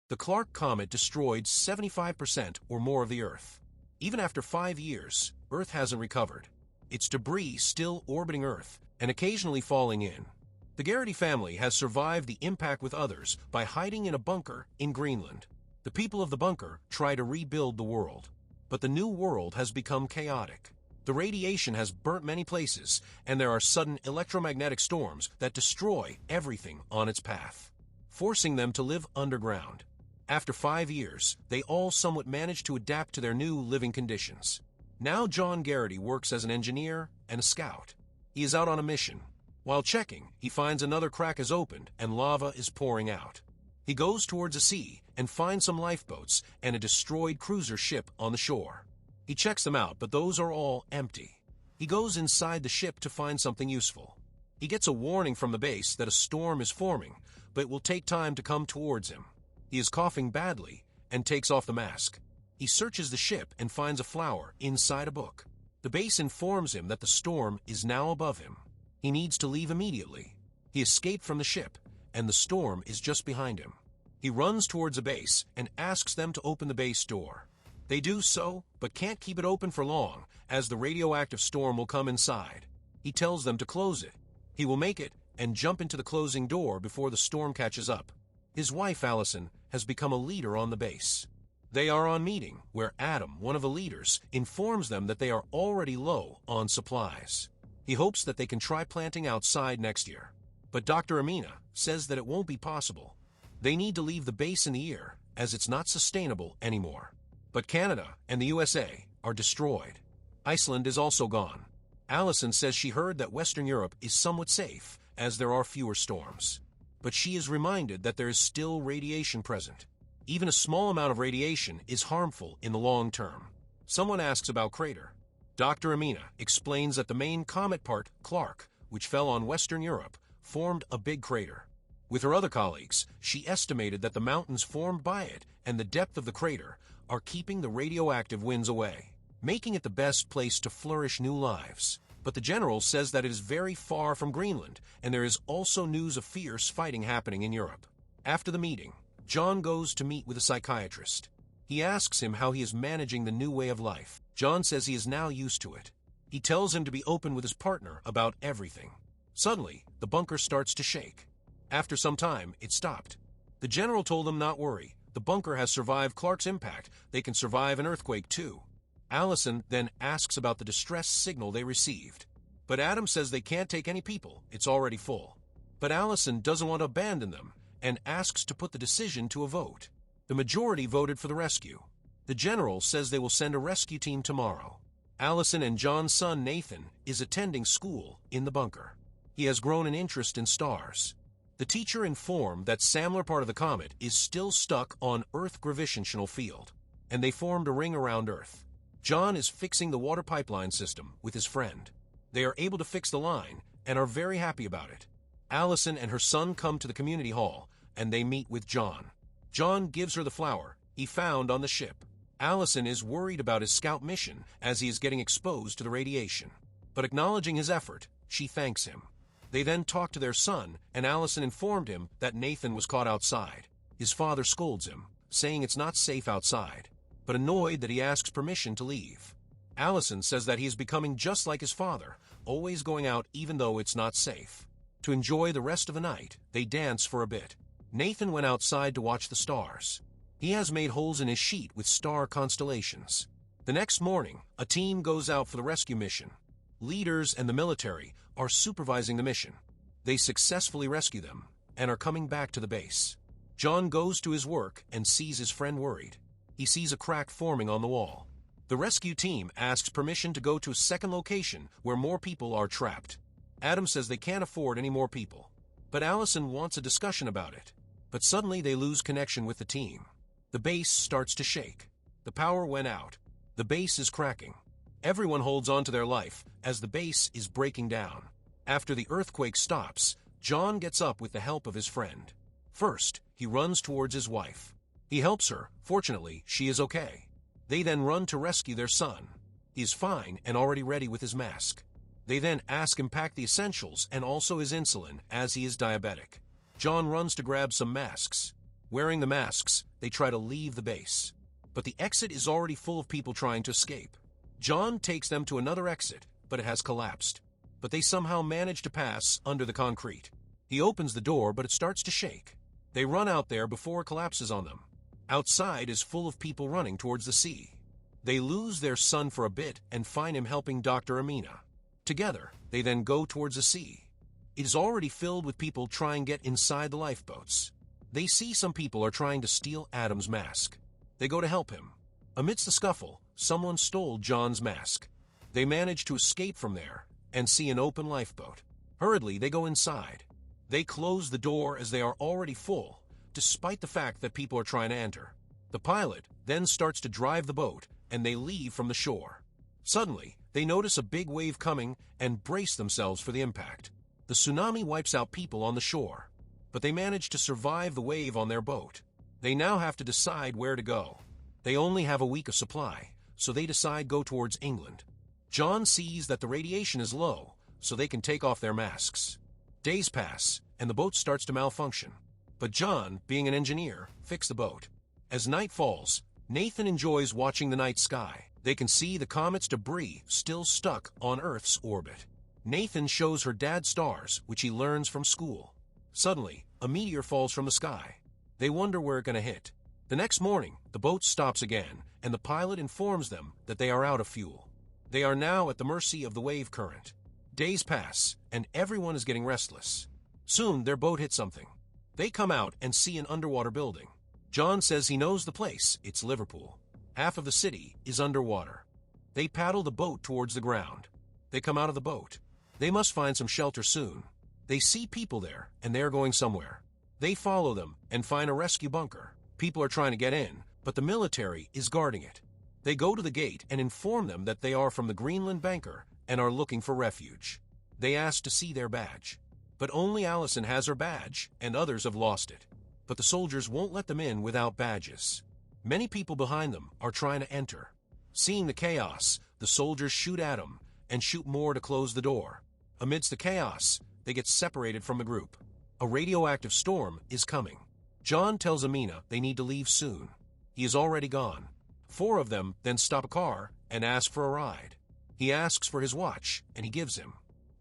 The Clark comet destroyed 75% or more of the Earth. Even after 5 years, Earth hasn't recovered. Its debris still orbiting Earth and occasionally falling in. The Garrity family has survived the impact with others by hiding in a bunker in Greenland. The people of the bunker try to rebuild the world. But the new world has become chaotic. The radiation has burnt many places, and there are sudden electromagnetic storms that destroy everything on its path, forcing them to live underground. After 5 years, they all somewhat manage to adapt to their new living conditions. Now John Garrity works as an engineer and a scout. He is out on a mission. While checking, he finds another crack is opened and lava is pouring out. He goes towards the sea and finds some lifeboats and a destroyed cruiser ship on the shore. He checks them out, but those are all empty. He goes inside the ship to find something useful. He gets a warning from the base that a storm is forming, but it will take time to come towards him. He is coughing badly and takes off the mask. He searches the ship and finds a flower inside a book. The base informs him that the storm is now above him. He needs to leave immediately. He escaped from the ship, and the storm is just behind him. He runs towards the base and asks them to open the base door. They do so, but can't keep it open for long, as the radioactive storm will come inside. He tells them to close it. He will make it and jump into the closing door before the storm catches up. His wife, Allison, has become a leader on the base. They are on meeting, where Adam, one of the leaders, informs them that they are already low on supplies. He hopes that they can try planting outside next year. But Dr. Amina says that it won't be possible. They need to leave the base in the year, as it's not sustainable anymore. But Canada and the USA are destroyed. Iceland is also gone. Allison says she heard that Western Europe is somewhat safe, as there are fewer storms. But she is reminded that there is still radiation present. Even a small amount of radiation is harmful in the long term. Someone asks about crater. Dr. Amina explains that the main comet part, Clark, which fell on Western Europe, formed a big crater. With her other colleagues, she estimated that the mountains formed by it and the depth of the crater are keeping the radioactive winds away, making it the best place to flourish new lives. But the general says that it is very far from Greenland, and there is also news of fierce fighting happening in Europe. After the meeting, John goes to meet with a psychiatrist. He asks him how he is managing the new way of life. John says he is now used to it. He tells him to be open with his partner about everything. Suddenly, the bunker starts to shake. After some time, it stopped. The general told him not worry. The bunker has survived Clark's impact. They can survive an earthquake too. Allison then asks about the distress signal they received. But Adam says they can't take any people. It's already full. But Allison doesn't want to abandon them and asks to put the decision to a vote. The majority voted for the rescue. The general says they will send a rescue team tomorrow. Allison and John's son Nathan is attending school in the bunker. He has grown an interest in stars. The teacher informed that Samler part of the comet is still stuck on Earth gravitational field, and they formed a ring around Earth. John is fixing the water pipeline system with his friend. They are able to fix the line and are very happy about it. Allison and her son come to the community hall, and they meet with John. John gives her the flower he found on the ship. Allison is worried about his scout mission as he is getting exposed to the radiation. But acknowledging his effort, she thanks him. They then talk to their son, and Allison informed him that Nathan was caught outside. His father scolds him, saying it's not safe outside, but annoyed that he asks permission to leave. Allison says that he is becoming just like his father, always going out even though it's not safe. To enjoy the rest of the night, they dance for a bit. Nathan went outside to watch the stars. He has made holes in his sheet with star constellations. The next morning, a team goes out for the rescue mission. Leaders and the military are supervising the mission. They successfully rescue them and are coming back to the base. John goes to his work and sees his friend worried. He sees a crack forming on the wall. The rescue team asks permission to go to a second location where more people are trapped. Adam says they can't afford any more people, but Allison wants a discussion about it. But suddenly they lose connection with the team. The base starts to shake. The power went out. The base is cracking. Everyone holds on to their life as the base is breaking down. After the earthquake stops, John gets up with the help of his friend. First, he runs towards his wife. He helps her. Fortunately, she is okay. They then run to rescue their son. He is fine and already ready with his mask. They then ask him pack the essentials and also his insulin as he is diabetic. John runs to grab some masks. Wearing the masks, they try to leave the base. But the exit is already full of people trying to escape. John takes them to another exit, but it has collapsed. But they somehow manage to pass under the concrete. He opens the door, but it starts to shake. They run out there before it collapses on them. Outside is full of people running towards the sea. They lose their son for a bit and find him helping Dr. Amina. Together, they then go towards the sea. It is already filled with people trying to get inside the lifeboats. They see some people are trying to steal Adam's mask. They go to help him. Amidst the scuffle, someone stole John's mask. They manage to escape from there and see an open lifeboat. Hurriedly, they go inside. They close the door as they are already full, despite the fact that people are trying to enter. The pilot then starts to drive the boat, and they leave from the shore. Suddenly, they notice a big wave coming and brace themselves for the impact. The tsunami wipes out people on the shore, but they manage to survive the wave on their boat. They now have to decide where to go. They only have a week of supply, so they decide go towards England. John sees that the radiation is low, so they can take off their masks. Days pass, and the boat starts to malfunction. But John, being an engineer, fixed the boat. As night falls, Nathan enjoys watching the night sky. They can see the comet's debris still stuck on Earth's orbit. Nathan shows her dad stars, which he learns from school. Suddenly, a meteor falls from the sky. They wonder where it's going to hit. The next morning, the boat stops again, and the pilot informs them that they are out of fuel. They are now at the mercy of the wave current. Days pass, and everyone is getting restless. Soon, their boat hits something. They come out and see an underwater building. John says he knows the place. It's Liverpool. Half of the city is underwater. They paddle the boat towards the ground. They come out of the boat. They must find some shelter soon. They see people there, and they are going somewhere. They follow them and find a rescue bunker. People are trying to get in, but the military is guarding it. They go to the gate and inform them that they are from the Greenland banker and are looking for refuge. They ask to see their badge. But only Allison has her badge, and others have lost it. But the soldiers won't let them in without badges. Many people behind them are trying to enter. Seeing the chaos, the soldiers shoot at them and shoot more to close the door. Amidst the chaos, they get separated from the group. A radioactive storm is coming. John tells Amina they need to leave soon. He is already gone. 4 of them then stop a car and ask for a ride. He asks for his watch, and he gives him.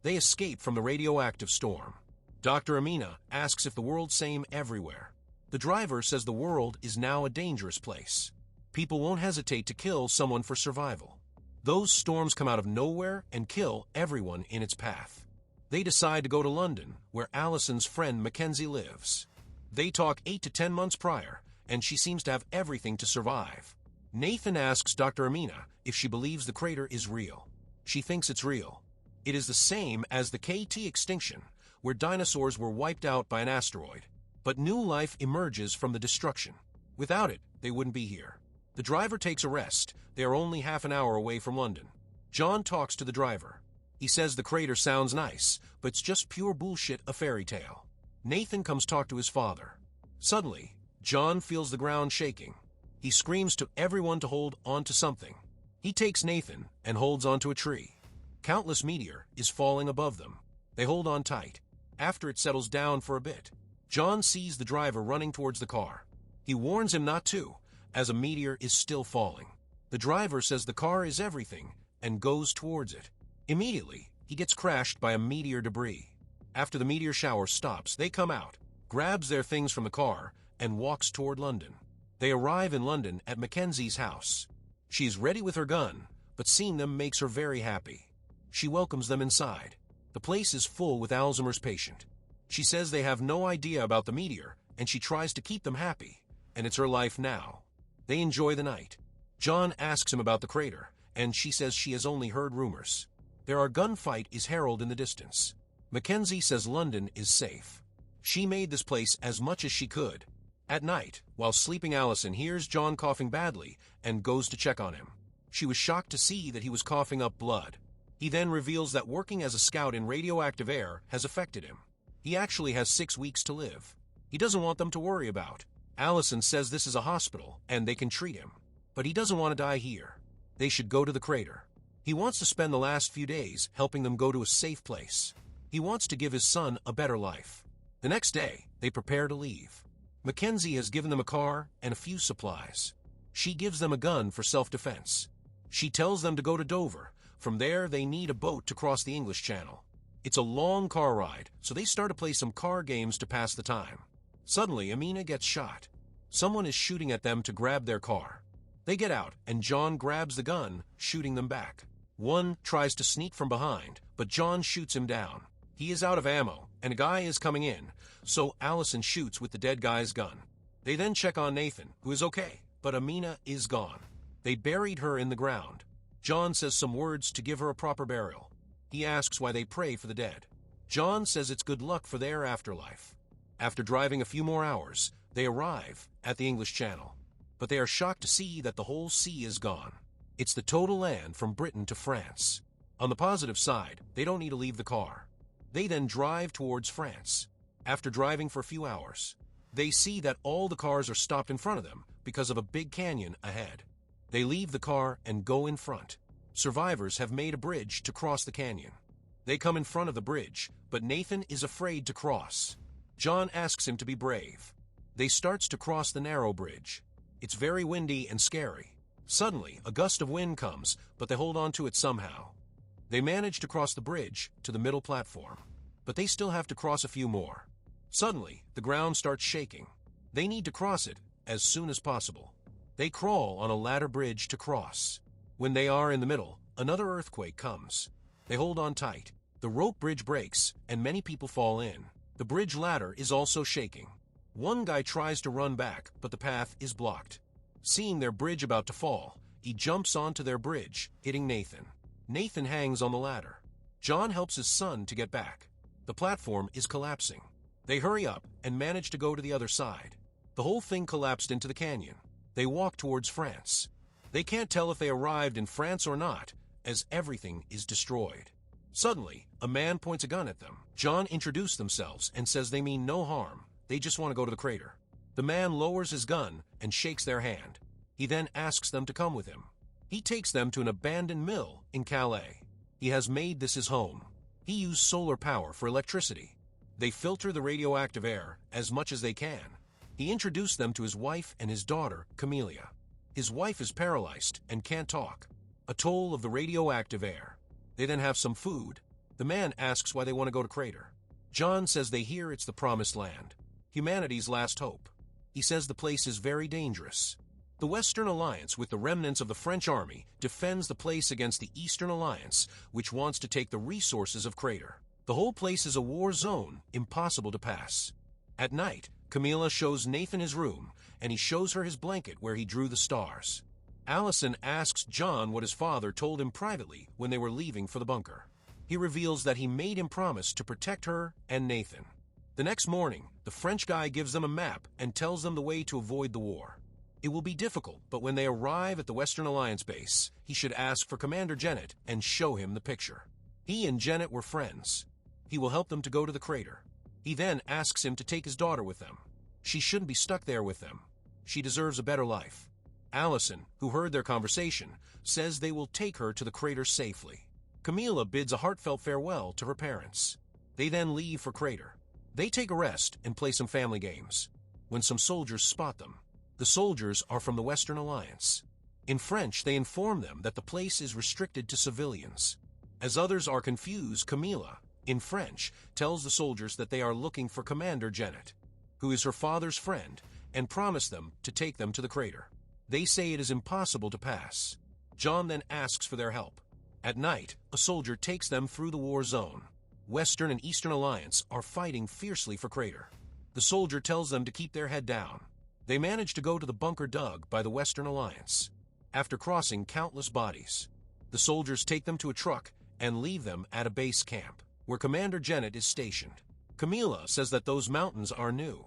They escape from the radioactive storm. Dr. Amina asks if the world's same everywhere. The driver says the world is now a dangerous place. People won't hesitate to kill someone for survival. Those storms come out of nowhere and kill everyone in its path. They decide to go to London, where Allison's friend Mackenzie lives. They talk 8 to 10 months prior, and she seems to have everything to survive. Nathan asks Dr. Amina if she believes the crater is real. She thinks it's real. It is the same as the KT extinction, where dinosaurs were wiped out by an asteroid. But new life emerges from the destruction. Without it, they wouldn't be here. The driver takes a rest. They are only half an hour away from London. John talks to the driver. He says the crater sounds nice, but it's just pure bullshit, a fairy tale. Nathan comes talk to his father. Suddenly, John feels the ground shaking. He screams to everyone to hold on to something. He takes Nathan and holds onto a tree. Countless meteor is falling above them. They hold on tight. After it settles down for a bit, John sees the driver running towards the car. He warns him not to, as a meteor is still falling. The driver says the car is everything and goes towards it. Immediately, he gets crashed by a meteor debris. After the meteor shower stops, they come out, grabs their things from the car, and walks toward London. They arrive in London at Mackenzie's house. She is ready with her gun, but seeing them makes her very happy. She welcomes them inside. The place is full with Alzheimer's patient. She says they have no idea about the meteor, and she tries to keep them happy, and it's her life now. They enjoy the night. John asks him about the crater, and she says she has only heard rumors. Their gunfight is heralded in the distance. Mackenzie says London is safe. She made this place as much as she could. At night, while sleeping, Allison hears John coughing badly and goes to check on him. She was shocked to see that he was coughing up blood. He then reveals that working as a scout in radioactive air has affected him. He actually has 6 weeks to live. He doesn't want them to worry about. Allison says this is a hospital and they can treat him. But he doesn't want to die here. They should go to the crater. He wants to spend the last few days helping them go to a safe place. He wants to give his son a better life. The next day, they prepare to leave. Mackenzie has given them a car and a few supplies. She gives them a gun for self-defense. She tells them to go to Dover. From there, they need a boat to cross the English Channel. It's a long car ride, so they start to play some car games to pass the time. Suddenly, Amina gets shot. Someone is shooting at them to grab their car. They get out, and John grabs the gun, shooting them back. One tries to sneak from behind, but John shoots him down. He is out of ammo, and a guy is coming in, so Allison shoots with the dead guy's gun. They then check on Nathan, who is okay, but Amina is gone. They buried her in the ground. John says some words to give her a proper burial. He asks why they pray for the dead. John says it's good luck for their afterlife. After driving a few more hours, they arrive at the English Channel. But they are shocked to see that the whole sea is gone. It's the total land from Britain to France. On the positive side, they don't need to leave the car. They then drive towards France. After driving for a few hours, they see that all the cars are stopped in front of them because of a big canyon ahead. They leave the car and go in front. Survivors have made a bridge to cross the canyon. They come in front of the bridge, but Nathan is afraid to cross. John asks him to be brave. They starts to cross the narrow bridge. It's very windy and scary. Suddenly, a gust of wind comes, but they hold on to it somehow. They manage to cross the bridge to the middle platform, but they still have to cross a few more. Suddenly, the ground starts shaking. They need to cross it as soon as possible. They crawl on a ladder bridge to cross. When they are in the middle, another earthquake comes. They hold on tight. The rope bridge breaks, and many people fall in. The bridge ladder is also shaking. One guy tries to run back, but the path is blocked. Seeing their bridge about to fall, he jumps onto their bridge, hitting Nathan. Nathan hangs on the ladder. John helps his son to get back. The platform is collapsing. They hurry up and manage to go to the other side. The whole thing collapsed into the canyon. They walk towards France. They can't tell if they arrived in France or not, as everything is destroyed. Suddenly, a man points a gun at them. John introduces themselves and says they mean no harm. They just want to go to the crater. The man lowers his gun and shakes their hand. He then asks them to come with him. He takes them to an abandoned mill in Calais. He has made this his home. He used solar power for electricity. They filter the radioactive air as much as they can. He introduced them to his wife and his daughter, Camelia. His wife is paralyzed and can't talk. A toll of the radioactive air. They then have some food. The man asks why they want to go to crater. John says they hear it's the promised land. Humanity's last hope. He says the place is very dangerous. The Western Alliance, with the remnants of the French army, defends the place against the Eastern Alliance, which wants to take the resources of Crater. The whole place is a war zone, impossible to pass. At night, Camilla shows Nathan his room, and he shows her his blanket where he drew the stars. Allison asks John what his father told him privately when they were leaving for the bunker. He reveals that he made him promise to protect her and Nathan. The next morning, the French guy gives them a map and tells them the way to avoid the war. It will be difficult, but when they arrive at the Western Alliance base, he should ask for Commander Jennett and show him the picture. He and Jennett were friends. He will help them to go to the crater. He then asks him to take his daughter with them. She shouldn't be stuck there with them. She deserves a better life. Allison, who heard their conversation, says they will take her to the crater safely. Camilla bids a heartfelt farewell to her parents. They then leave for crater. They take a rest and play some family games, when some soldiers spot them. The soldiers are from the Western Alliance. In French, they inform them that the place is restricted to civilians. As others are confused, Camilla, in French, tells the soldiers that they are looking for Commander Jennett, who is her father's friend, and promise them to take them to the crater. They say it is impossible to pass. John then asks for their help. At night, a soldier takes them through the war zone. Western and Eastern Alliance are fighting fiercely for crater. The soldier tells them to keep their head down. They manage to go to the bunker dug by the Western Alliance. After crossing countless bodies, the soldiers take them to a truck and leave them at a base camp, where Commander Jennett is stationed. Camilla says that those mountains are new.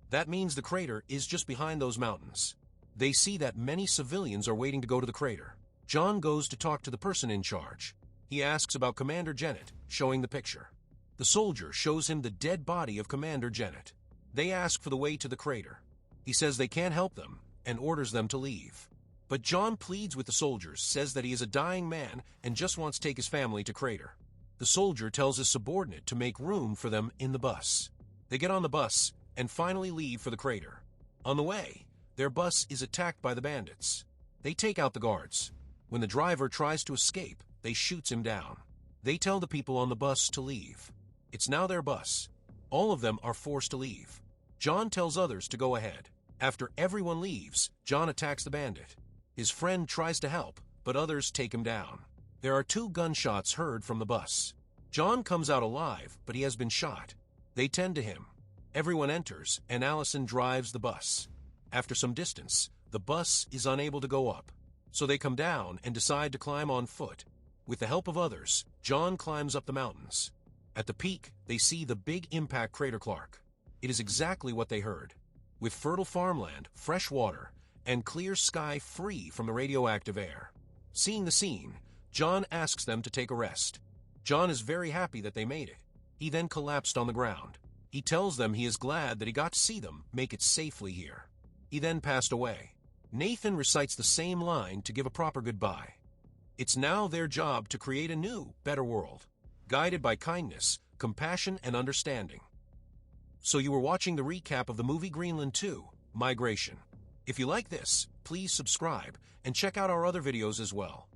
That means the crater is just behind those mountains. They see that many civilians are waiting to go to the crater. John goes to talk to the person in charge. He asks about Commander Jennett, showing the picture. The soldier shows him the dead body of Commander Jennett. They ask for the way to the crater. He says they can't help them and orders them to leave. But John pleads with the soldiers, says that he is a dying man and just wants to take his family to crater. The soldier tells his subordinate to make room for them in the bus. They get on the bus and finally leave for the crater. On the way, their bus is attacked by the bandits. They take out the guards. When the driver tries to escape, they shoot him down. They tell the people on the bus to leave. It's now their bus. All of them are forced to leave. John tells others to go ahead. After everyone leaves, John attacks the bandit. His friend tries to help, but others take him down. There are 2 gunshots heard from the bus. John comes out alive, but he has been shot. They tend to him. Everyone enters, and Allison drives the bus. After some distance, the bus is unable to go up. So they come down and decide to climb on foot. With the help of others, John climbs up the mountains. At the peak, they see the big impact crater Clark. It is exactly what they heard. With fertile farmland, fresh water, and clear sky free from the radioactive air. Seeing the scene, John asks them to take a rest. John is very happy that they made it. He then collapsed on the ground. He tells them he is glad that he got to see them make it safely here. He then passed away. Nathan recites the same line to give a proper goodbye. It's now their job to create a new, better world, guided by kindness, compassion, and understanding. So you were watching the recap of the movie Greenland 2, Migration. If you like this, please subscribe and check out our other videos as well.